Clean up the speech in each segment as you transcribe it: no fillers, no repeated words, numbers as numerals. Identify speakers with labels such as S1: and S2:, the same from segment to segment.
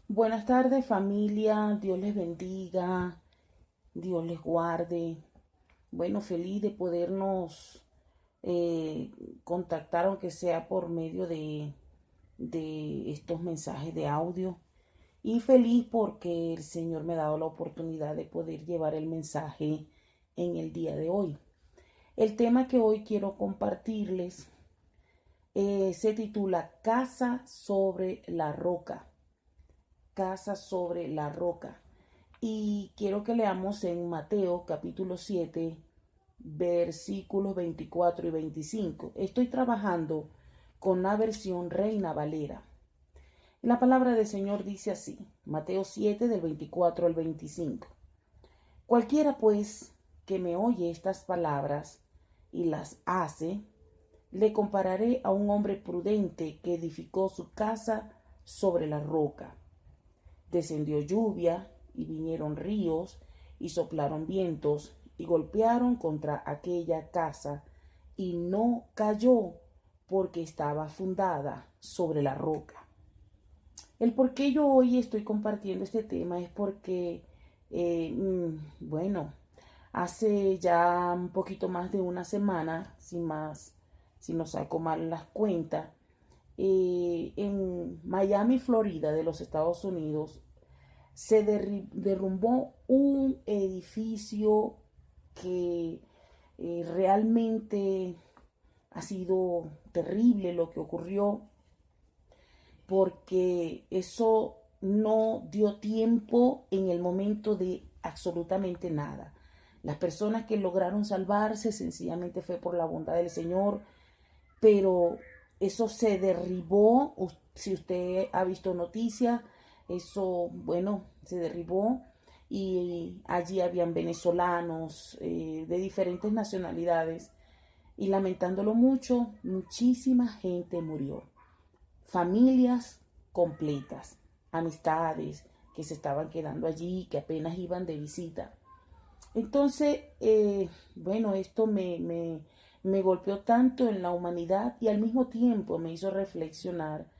S1: Buenas tardes, familia. Dios les bendiga, Dios les guarde. Bueno, feliz de podernos eh, contactar, aunque sea por medio de estos mensajes de audio. Y feliz porque el Señor me ha dado la oportunidad de poder llevar el mensaje en el día de hoy. El tema que hoy quiero compartirles se titula Casa sobre la roca. Casa sobre la roca. Y quiero que leamos en Mateo capítulo 7, versículos 24 y 25. Estoy trabajando con la versión Reina Valera. La palabra del Señor dice así, Mateo 7 del 24 al 25. Cualquiera pues que me oye estas palabras y las hace, le compararé a un hombre prudente que edificó su casa sobre la roca. Descendió lluvia y vinieron ríos y soplaron vientos y golpearon contra aquella casa y no cayó porque estaba fundada sobre la roca. El por qué yo hoy estoy compartiendo este tema es porque, bueno, hace ya un poquito más de una semana, si no saco mal las cuentas, en Miami, Florida, de los Estados Unidos, se derrumbó un edificio que realmente ha sido terrible lo que ocurrió, porque eso no dio tiempo en el momento de absolutamente nada. Las personas que lograron salvarse sencillamente fue por la bondad del Señor, pero eso se derribó. Si usted ha visto noticias, eso, bueno, se derribó y allí habían venezolanos de diferentes nacionalidades y lamentándolo mucho, muchísima gente murió. Familias completas, amistades que se estaban quedando allí, que apenas iban de visita. Entonces, bueno, esto me golpeó tanto en la humanidad y al mismo tiempo me hizo reflexionar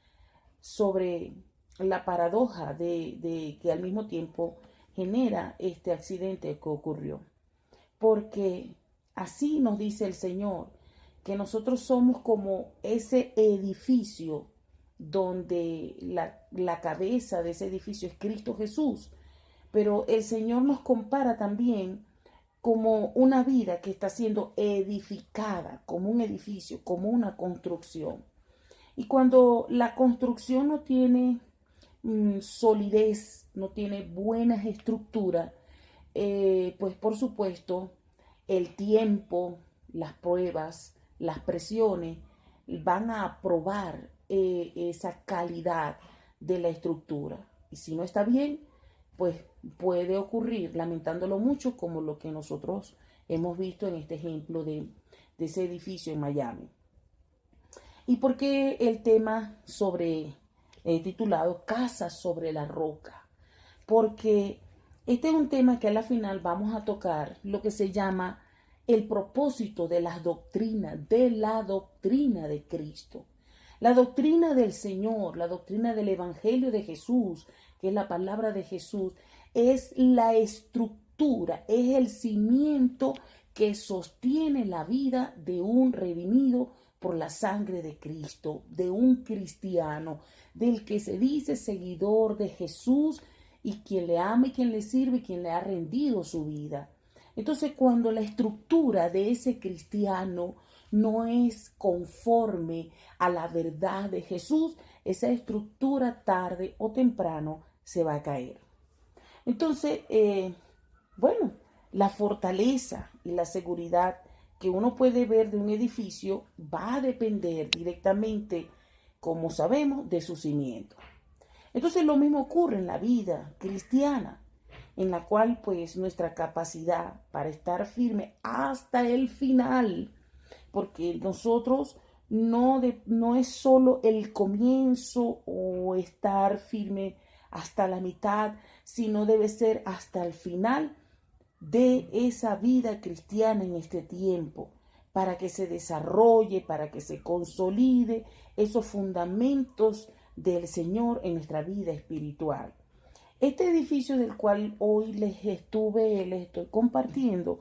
S1: sobre la paradoja de que al mismo tiempo genera este accidente que ocurrió. Porque así nos dice el Señor, que nosotros somos como ese edificio donde la cabeza de ese edificio es Cristo Jesús. Pero el Señor nos compara también como una vida que está siendo edificada, como un edificio, como una construcción. Y cuando la construcción no tiene solidez, no tiene buenas estructuras, pues por supuesto el tiempo, las pruebas, las presiones van a probar esa calidad de la estructura. Y si no está bien, pues puede ocurrir, lamentándolo mucho, como lo que nosotros hemos visto en este ejemplo de ese edificio en Miami. ¿Y por qué el tema titulado Casa sobre la roca? Porque este es un tema que a la final vamos a tocar lo que se llama el propósito de la doctrina de Cristo. La doctrina del Señor, la doctrina del Evangelio de Jesús, que es la palabra de Jesús, es la estructura, es el cimiento que sostiene la vida de un redimido por la sangre de Cristo, de un cristiano, del que se dice seguidor de Jesús y quien le ama y quien le sirve y quien le ha rendido su vida. Entonces, cuando la estructura de ese cristiano no es conforme a la verdad de Jesús, esa estructura tarde o temprano se va a caer. Entonces, bueno, la fortaleza y la seguridad que uno puede ver de un edificio va a depender directamente, como sabemos, de su cimiento. Entonces lo mismo ocurre en la vida cristiana, en la cual pues nuestra capacidad para estar firme hasta el final, porque nosotros no es solo el comienzo o estar firme hasta la mitad, sino debe ser hasta el final de esa vida cristiana en este tiempo, para que se desarrolle, para que se consolide esos fundamentos del Señor en nuestra vida espiritual. Este edificio del cual hoy les estoy compartiendo,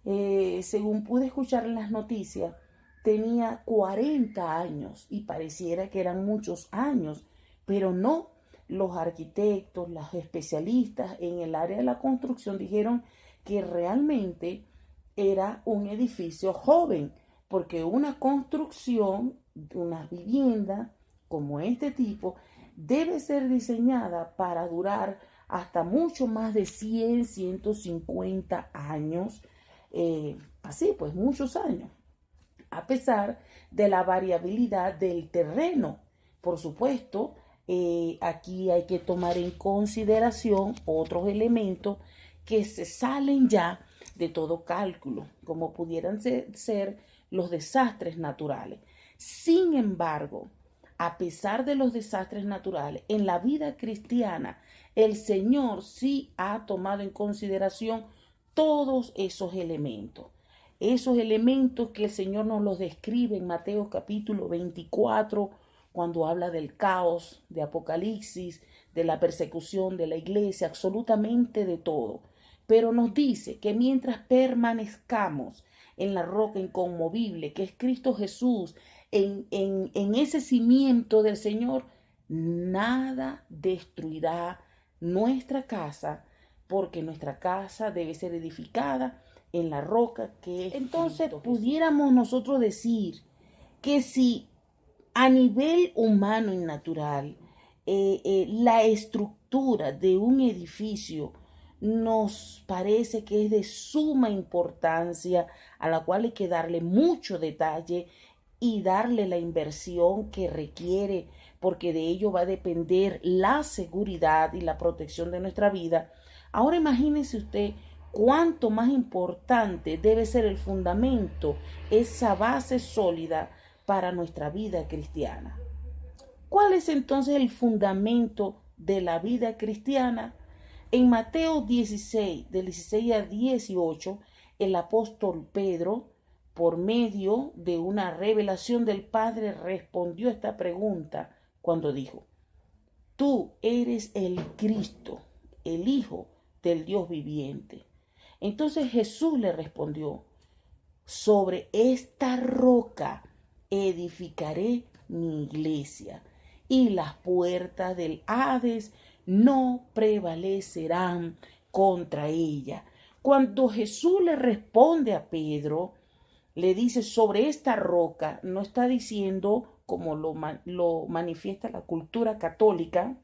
S1: según pude escuchar en las noticias, tenía 40 años y pareciera que eran muchos años, pero no. Los arquitectos, los especialistas en el área de la construcción dijeron que realmente era un edificio joven, porque una construcción, una vivienda como este tipo, debe ser diseñada para durar hasta mucho más de 100, 150 años, así pues muchos años, a pesar de la variabilidad del terreno. Por supuesto, aquí hay que tomar en consideración otros elementos que se salen ya de todo cálculo, como pudieran ser los desastres naturales. Sin embargo, a pesar de los desastres naturales, en la vida cristiana, el Señor sí ha tomado en consideración todos esos elementos. Esos elementos que el Señor nos los describe en Mateo capítulo 24, cuando habla del caos, de Apocalipsis, de la persecución de la iglesia, absolutamente de todo. Pero nos dice que mientras permanezcamos en la roca inconmovible, que es Cristo Jesús, en ese cimiento del Señor, nada destruirá nuestra casa, porque nuestra casa debe ser edificada en la roca que es entonces Cristo pudiéramos nosotros decir que si a nivel humano y natural la estructura de un edificio nos parece que es de suma importancia, a la cual hay que darle mucho detalle y darle la inversión que requiere, porque de ello va a depender la seguridad y la protección de nuestra vida. Ahora imagínese usted cuánto más importante debe ser el fundamento, esa base sólida para nuestra vida cristiana. ¿Cuál es entonces el fundamento de la vida cristiana? En Mateo 16, del 16 al 18, el apóstol Pedro, por medio de una revelación del Padre, respondió a esta pregunta cuando dijo: tú eres el Cristo, el Hijo del Dios viviente. Entonces Jesús le respondió: sobre esta roca edificaré mi iglesia, y las puertas del Hades no prevalecerán contra ella. Cuando Jesús le responde a Pedro, le dice sobre esta roca, no está diciendo, como lo manifiesta la cultura católica,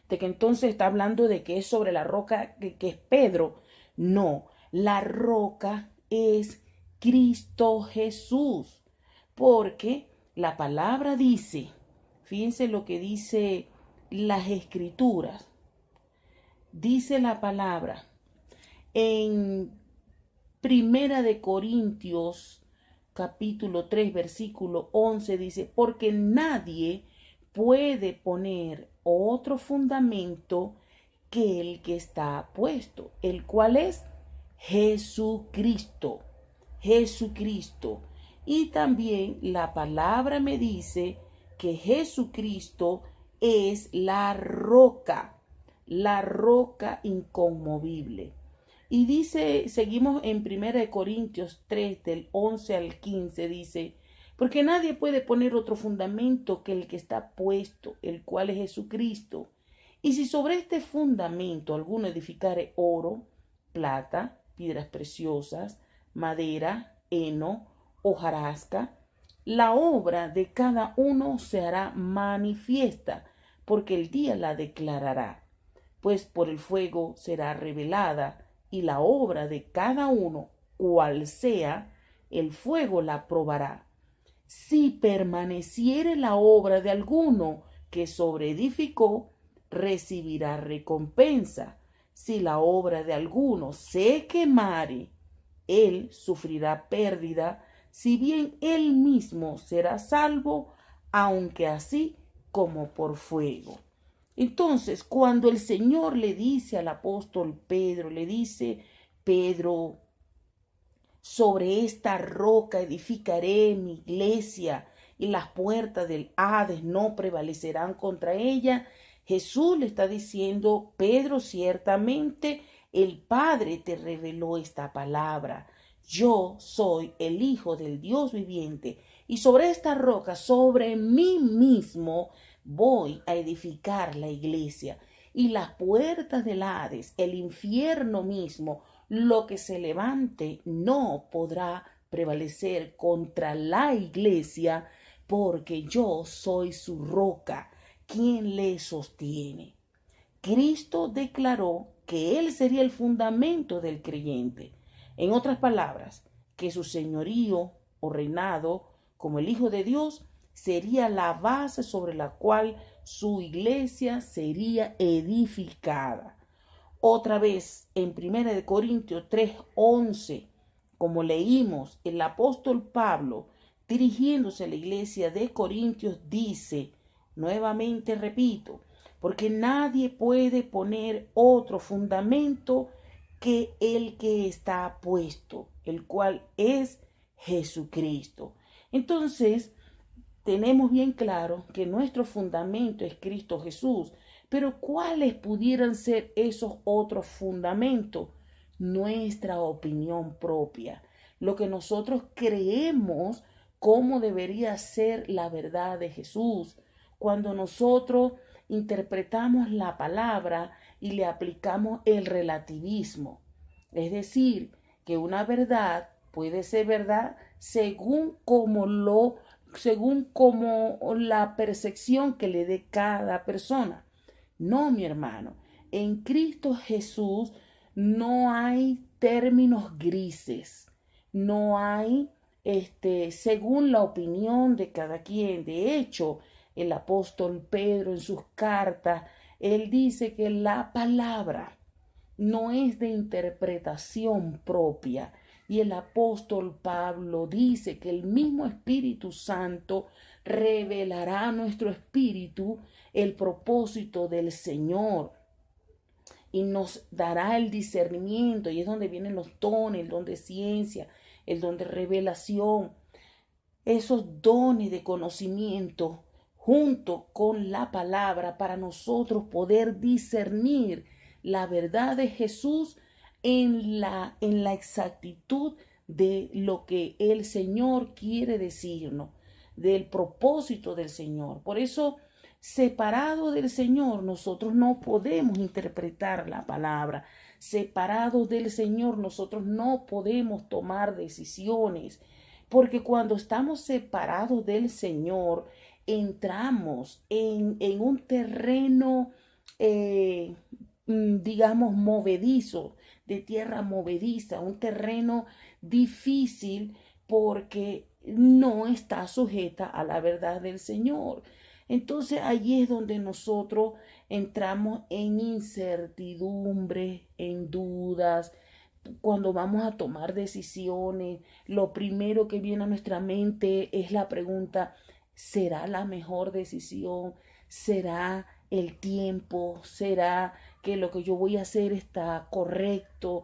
S1: de que entonces está hablando de que es sobre la roca que es Pedro. No, la roca es Cristo Jesús, porque la palabra dice, fíjense lo que dice las escrituras, dice la palabra en Primera de Corintios capítulo 3 versículo 11, dice: porque nadie puede poner otro fundamento que el que está puesto, el cual es Jesucristo. Jesucristo. Y también la palabra me dice que Jesucristo es la roca inconmovible. Y dice, seguimos en 1 Corintios 3, del 11 al 15, dice: porque nadie puede poner otro fundamento que el que está puesto, el cual es Jesucristo. Y si sobre este fundamento alguno edificare oro, plata, piedras preciosas, madera, heno, hojarasca, la obra de cada uno se hará manifiesta, porque el día la declarará, pues por el fuego será revelada, y la obra de cada uno, cual sea, el fuego la probará. Si permaneciere la obra de alguno que sobreedificó, recibirá recompensa. Si la obra de alguno se quemare, él sufrirá pérdida, si bien él mismo será salvo, aunque así como por fuego. Entonces, cuando el Señor le dice al apóstol Pedro, le dice: Pedro, sobre esta roca edificaré mi iglesia, y las puertas del Hades no prevalecerán contra ella. Jesús le está diciendo: Pedro, ciertamente el Padre te reveló esta palabra. Yo soy el Hijo del Dios viviente, y sobre esta roca, sobre mí mismo, voy a edificar la iglesia. Y las puertas del Hades, el infierno mismo, lo que se levante, no podrá prevalecer contra la iglesia, porque yo soy su roca, quien le sostiene. Cristo declaró que Él sería el fundamento del creyente. En otras palabras, que su señorío o reinado como el Hijo de Dios sería la base sobre la cual su iglesia sería edificada. Otra vez, en 1 Corintios 3:11, como leímos, el apóstol Pablo, dirigiéndose a la iglesia de Corintios, dice, nuevamente repito, porque nadie puede poner otro fundamento que el que está puesto, el cual es Jesucristo. Entonces, tenemos bien claro que nuestro fundamento es Cristo Jesús, pero ¿cuáles pudieran ser esos otros fundamentos? Nuestra opinión propia, lo que nosotros creemos cómo debería ser la verdad de Jesús. Cuando nosotros interpretamos la palabra y le aplicamos el relativismo, es decir, que una verdad puede ser verdad según la percepción que le dé cada persona. No, mi hermano, en Cristo Jesús no hay términos grises, no hay según la opinión de cada quien. De hecho, el apóstol Pedro en sus cartas, él dice que la palabra no es de interpretación propia. Y el apóstol Pablo dice que el mismo Espíritu Santo revelará a nuestro espíritu el propósito del Señor y nos dará el discernimiento. Y es donde vienen los dones, el don de ciencia, el don de revelación, esos dones de conocimiento junto con la palabra para nosotros poder discernir la verdad de Jesús en la exactitud de lo que el Señor quiere decirnos, del propósito del Señor. Por eso, separado del Señor, nosotros no podemos interpretar la palabra. Separados del Señor, nosotros no podemos tomar decisiones, porque cuando estamos separados del Señor, entramos en un terreno, digamos, movedizo, de tierra movediza, un terreno difícil porque no está sujeta a la verdad del Señor. Entonces allí es donde nosotros entramos en incertidumbre, en dudas. Cuando vamos a tomar decisiones, lo primero que viene a nuestra mente es la pregunta: ¿será la mejor decisión? ¿Será el tiempo? ¿Será que lo que yo voy a hacer está correcto?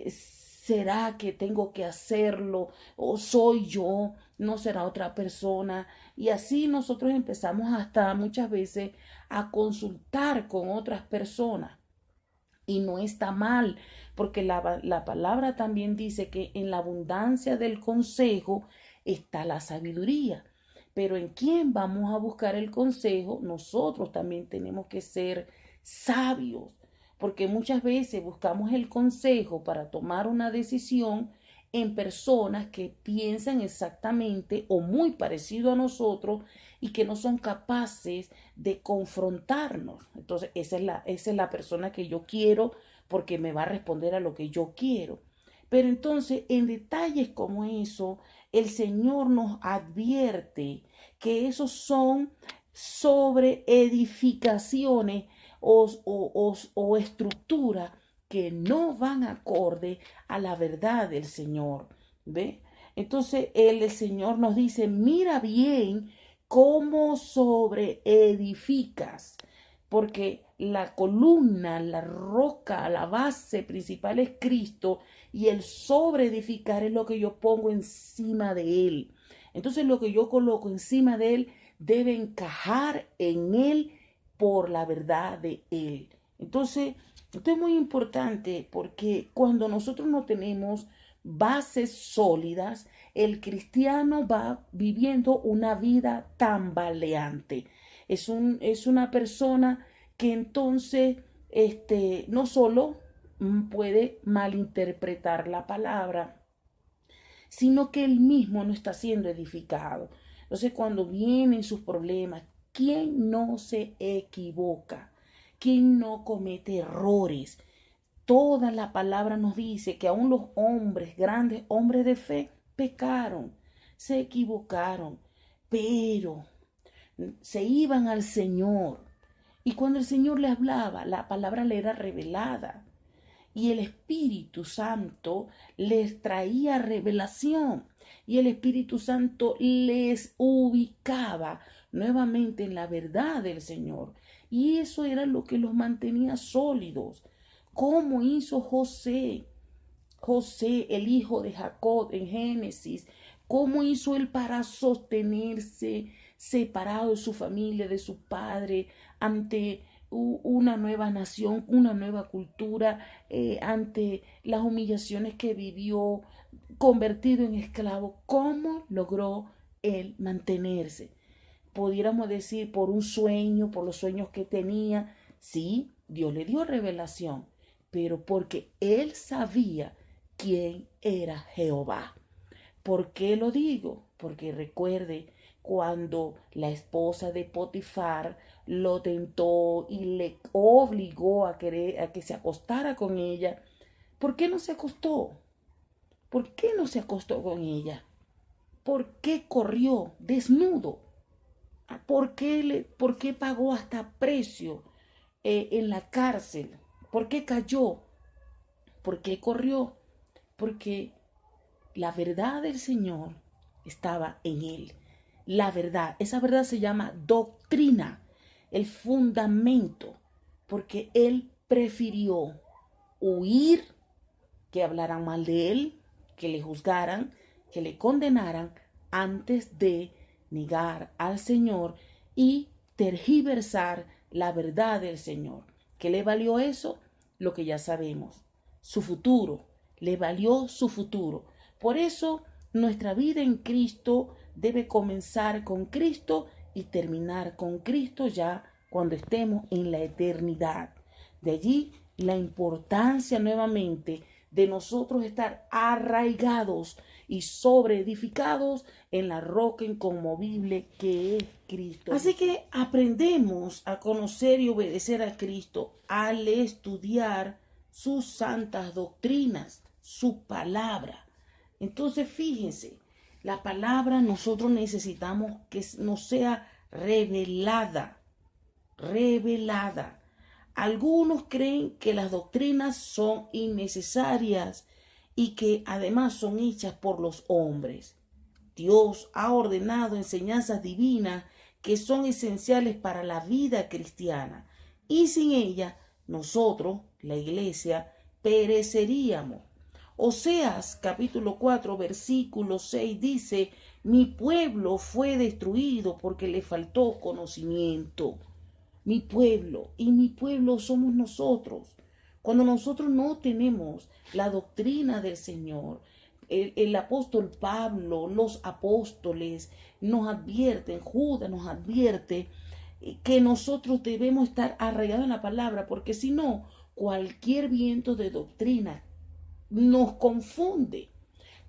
S1: ¿Será que tengo que hacerlo? ¿O soy yo? ¿No será otra persona? Y así nosotros empezamos hasta muchas veces a consultar con otras personas. Y no está mal, porque la palabra también dice que en la abundancia del consejo está la sabiduría. Pero ¿en quién vamos a buscar el consejo? Nosotros también tenemos que ser sabios, porque muchas veces buscamos el consejo para tomar una decisión en personas que piensan exactamente o muy parecido a nosotros y que no son capaces de confrontarnos. Entonces, esa es la persona que yo quiero porque me va a responder a lo que yo quiero. Pero entonces, en detalles como eso, el Señor nos advierte que esos son sobre edificaciones o estructuras que no van acorde a la verdad del Señor. ¿Ve? Entonces el Señor nos dice: mira bien cómo sobre edificas, porque la columna, la roca, la base principal es Cristo, y el sobre edificar es lo que yo pongo encima de él. Entonces lo que yo coloco encima de él debe encajar en él por la verdad de él. Entonces, esto es muy importante porque cuando nosotros no tenemos bases sólidas, el cristiano va viviendo una vida tambaleante. Es una persona que entonces no solo puede malinterpretar la palabra, sino que él mismo no está siendo edificado. Entonces, cuando vienen sus problemas, ¿quién no se equivoca? ¿Quién no comete errores? Toda la palabra nos dice que aún los hombres, grandes hombres de fe, pecaron, se equivocaron, pero se iban al Señor. Y cuando el Señor le hablaba, la palabra le era revelada. Y el Espíritu Santo les traía revelación. Y el Espíritu Santo les ubicaba nuevamente en la verdad del Señor. Y eso era lo que los mantenía sólidos. ¿Cómo hizo José? José, el hijo de Jacob en Génesis, ¿cómo hizo él para sostenerse separado de su familia, de su padre, ante una nueva nación, una nueva cultura, ante las humillaciones que vivió, convertido en esclavo? ¿Cómo logró él mantenerse? Pudiéramos decir por un sueño, por los sueños que tenía. Sí, Dios le dio revelación, pero porque él sabía quién era Jehová. ¿Por qué lo digo? Porque recuerde cuando la esposa de Potifar lo tentó y le obligó a que se acostara con ella. ¿Por qué no se acostó? ¿Por qué no se acostó con ella? ¿Por qué corrió desnudo? ¿Por qué pagó hasta precio en la cárcel? ¿Por qué cayó? ¿Por qué corrió? Porque la verdad del Señor estaba en él. La verdad, esa verdad se llama doctrina, el fundamento, porque él prefirió huir, que hablaran mal de él, que le juzgaran, que le condenaran, antes de negar al Señor y tergiversar la verdad del Señor. ¿Qué le valió eso? Lo que ya sabemos, su futuro, le valió su futuro. Por eso nuestra vida en Cristo debe comenzar con Cristo y terminar con Cristo ya cuando estemos en la eternidad. De allí la importancia nuevamente de nosotros estar arraigados y sobreedificados en la roca inconmovible que es Cristo. Así que aprendemos a conocer y obedecer a Cristo al estudiar sus santas doctrinas, su palabra. Entonces fíjense, la palabra nosotros necesitamos que nos sea revelada. Algunos creen que las doctrinas son innecesarias y que además son hechas por los hombres. Dios ha ordenado enseñanzas divinas que son esenciales para la vida cristiana y sin ellas nosotros, la iglesia, pereceríamos. Oseas capítulo 4 versículo 6 dice: mi pueblo fue destruido porque le faltó conocimiento. Mi pueblo, y mi pueblo somos nosotros. Cuando nosotros no tenemos la doctrina del Señor, el apóstol Pablo, los apóstoles nos advierten, Judas nos advierte que nosotros debemos estar arraigados en la palabra, porque si no, cualquier viento de doctrina nos confunde.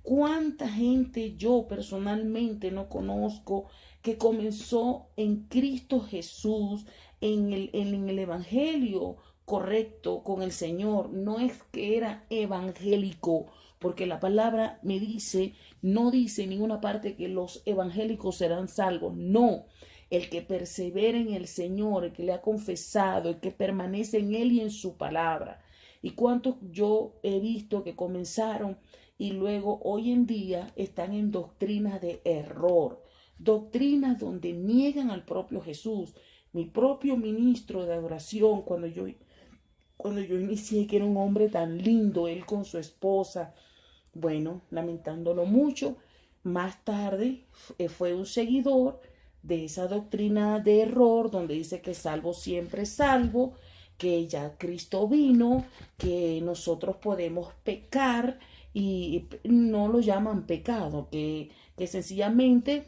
S1: ¿Cuánta gente yo personalmente no conozco que comenzó en Cristo Jesús, en el Evangelio correcto con el Señor? No es que era evangélico, porque la palabra me dice, no dice en ninguna parte que los evangélicos serán salvos. No, el que persevera en el Señor, el que le ha confesado, el que permanece en Él y en su palabra. ¿Y cuántos yo he visto que comenzaron y luego hoy en día están en doctrinas de error? Doctrinas donde niegan al propio Jesús. Mi propio ministro de adoración, cuando yo inicié, que era un hombre tan lindo, él con su esposa, bueno, lamentándolo mucho, más tarde fue un seguidor de esa doctrina de error donde dice que salvo siempre es salvo, que ya Cristo vino, que nosotros podemos pecar y no lo llaman pecado, que sencillamente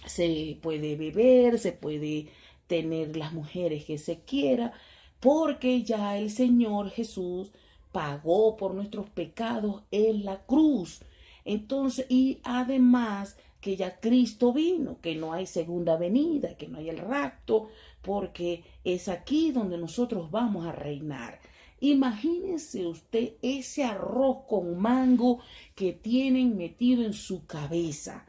S1: se puede beber, se puede tener las mujeres que se quiera, porque ya el Señor Jesús pagó por nuestros pecados en la cruz. Entonces, y además que ya Cristo vino, que no hay segunda venida, que no hay el rapto, porque es aquí donde nosotros vamos a reinar. Imagínense usted ese arroz con mango que tienen metido en su cabeza.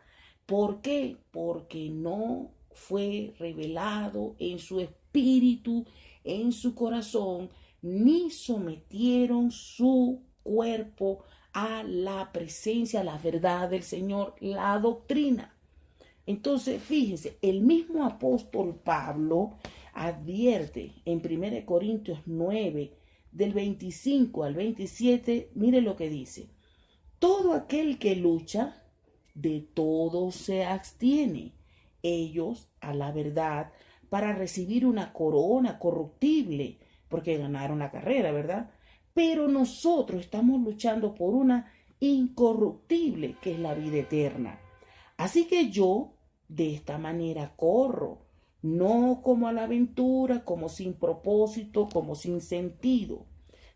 S1: ¿Por qué? Porque no fue revelado en su espíritu, en su corazón, ni sometieron su cuerpo a la presencia, a la verdad del Señor, la doctrina. Entonces, fíjense, el mismo apóstol Pablo advierte en 1 Corintios 9, del 25 al 27, mire lo que dice. Todo aquel que lucha, de todo se abstiene. Ellos, a la verdad, para recibir una corona corruptible, porque ganaron la carrera, ¿verdad? Pero nosotros estamos luchando por una incorruptible, que es la vida eterna. Así que yo de esta manera corro, no como a la aventura, como sin propósito, como sin sentido.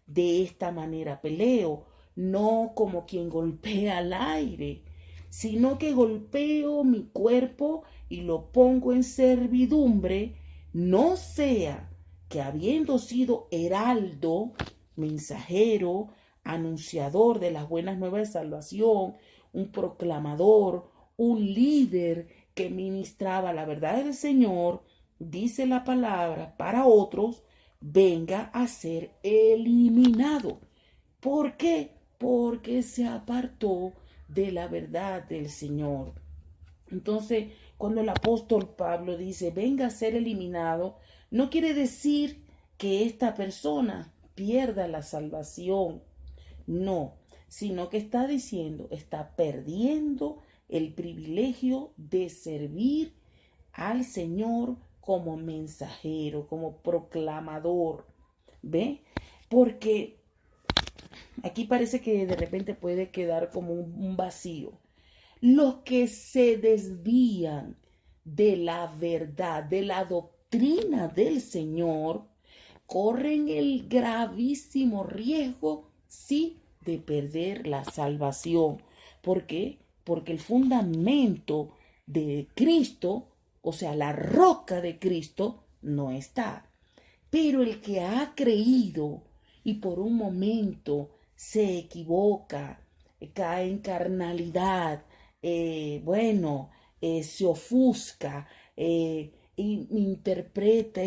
S1: De esta manera peleo, no como quien golpea al aire, sino que golpeo mi cuerpo y lo pongo en servidumbre, no sea que habiendo sido heraldo, mensajero, anunciador de las buenas nuevas de salvación, un proclamador, un líder que ministraba la verdad del Señor, dice la palabra, para otros, venga a ser eliminado. ¿Por qué? Porque se apartó de la verdad del Señor. Entonces, cuando el apóstol Pablo dice, venga a ser eliminado, no quiere decir que esta persona pierda la salvación. No, sino que está diciendo, está perdiendo el privilegio de servir al Señor como mensajero, como proclamador. ¿Ve? Porque aquí parece que de repente puede quedar como un vacío. Los que se desvían de la verdad, de la doctrina del Señor, corren el gravísimo riesgo, sí, de perder la salvación. ¿Por qué? Porque el fundamento de Cristo, o sea, la roca de Cristo, no está. Pero el que ha creído y por un momento se equivoca, cae en carnalidad, se ofusca, interpreta,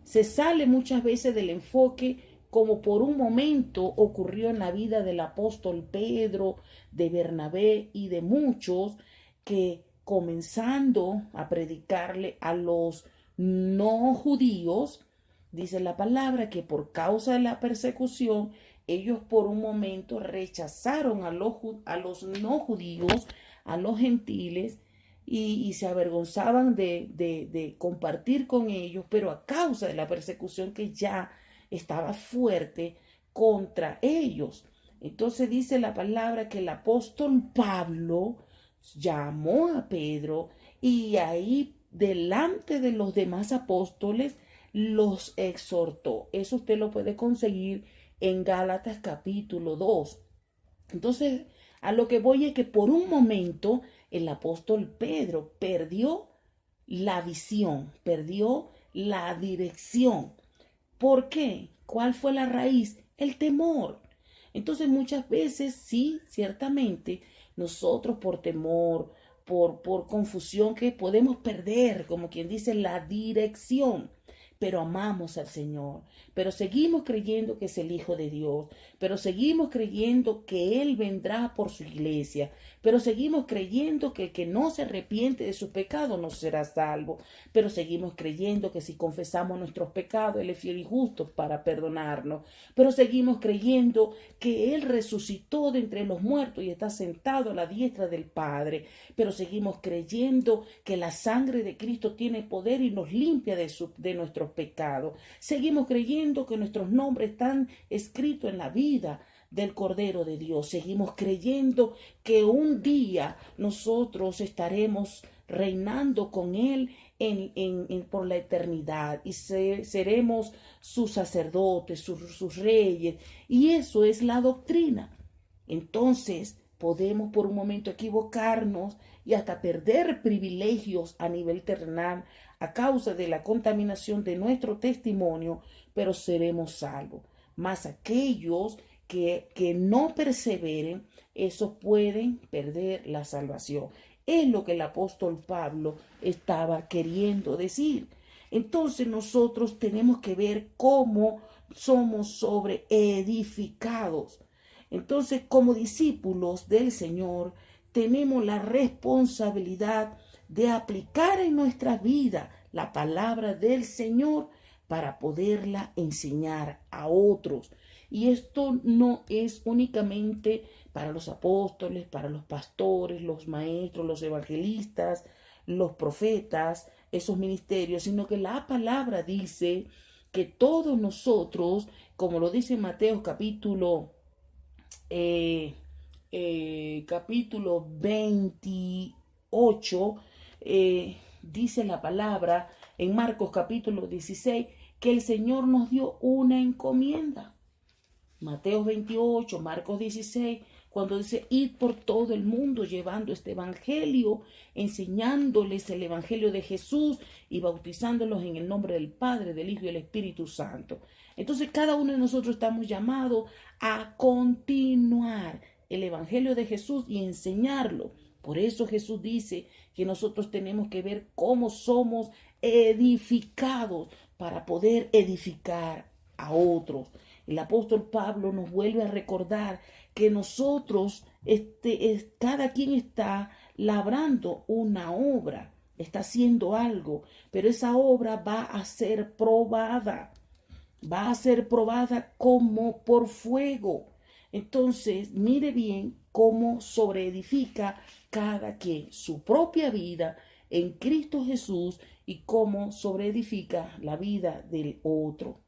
S1: se sale muchas veces del enfoque, como por un momento ocurrió en la vida del apóstol Pedro, de Bernabé y de muchos que comenzando a predicarle a los no judíos, dice la palabra que por causa de la persecución, ellos por un momento rechazaron a los no judíos, a los gentiles, y se avergonzaban de compartir con ellos, pero a causa de la persecución que ya estaba fuerte contra ellos. Entonces dice la palabra que el apóstol Pablo llamó a Pedro y ahí delante de los demás apóstoles los exhortó. Eso usted lo puede conseguir en Gálatas capítulo 2. Entonces, a lo que voy es que por un momento el apóstol Pedro perdió la visión, perdió la dirección. ¿Por qué? ¿Cuál fue la raíz? El temor. Entonces muchas veces sí, ciertamente, nosotros por temor, por confusión, que podemos perder, como quien dice, la dirección. Pero amamos al Señor, pero seguimos creyendo que es el Hijo de Dios, pero seguimos creyendo que Él vendrá por su iglesia, pero seguimos creyendo que el que no se arrepiente de sus pecados no será salvo, pero seguimos creyendo que si confesamos nuestros pecados, Él es fiel y justo para perdonarnos, pero seguimos creyendo que Él resucitó de entre los muertos y está sentado a la diestra del Padre, pero seguimos creyendo que la sangre de Cristo tiene poder y nos limpia de nuestros pecados. Seguimos creyendo que nuestros nombres están escritos en la vida del Cordero de Dios. Seguimos creyendo que un día nosotros estaremos reinando con Él por la eternidad y seremos sus sacerdotes, sus reyes. Y eso es la doctrina. Entonces podemos por un momento equivocarnos y hasta perder privilegios a nivel terrenal a causa de la contaminación de nuestro testimonio, pero seremos salvos. Mas aquellos que no perseveren, esos pueden perder la salvación. Es lo que el apóstol Pablo estaba queriendo decir. Entonces nosotros tenemos que ver cómo somos sobreedificados. Entonces, como discípulos del Señor, tenemos la responsabilidad de aplicar en nuestra vida la palabra del Señor para poderla enseñar a otros. Y esto no es únicamente para los apóstoles, para los pastores, los maestros, los evangelistas, los profetas, esos ministerios, sino que la palabra dice que todos nosotros, como lo dice Mateo capítulo 28, dice la palabra en Marcos capítulo 16, que el Señor nos dio una encomienda. Mateo 28, Marcos 16, cuando dice, id por todo el mundo llevando este evangelio, enseñándoles el evangelio de Jesús y bautizándolos en el nombre del Padre, del Hijo y del Espíritu Santo. Entonces cada uno de nosotros estamos llamados a continuar el evangelio de Jesús y enseñarlo. Por eso Jesús dice que nosotros tenemos que ver cómo somos edificados para poder edificar a otros. El apóstol Pablo nos vuelve a recordar que nosotros, cada quien está labrando una obra, está haciendo algo, pero esa obra va a ser probada como por fuego. Entonces, mire bien cómo sobreedifica cada quien su propia vida en Cristo Jesús y cómo sobreedifica la vida del otro.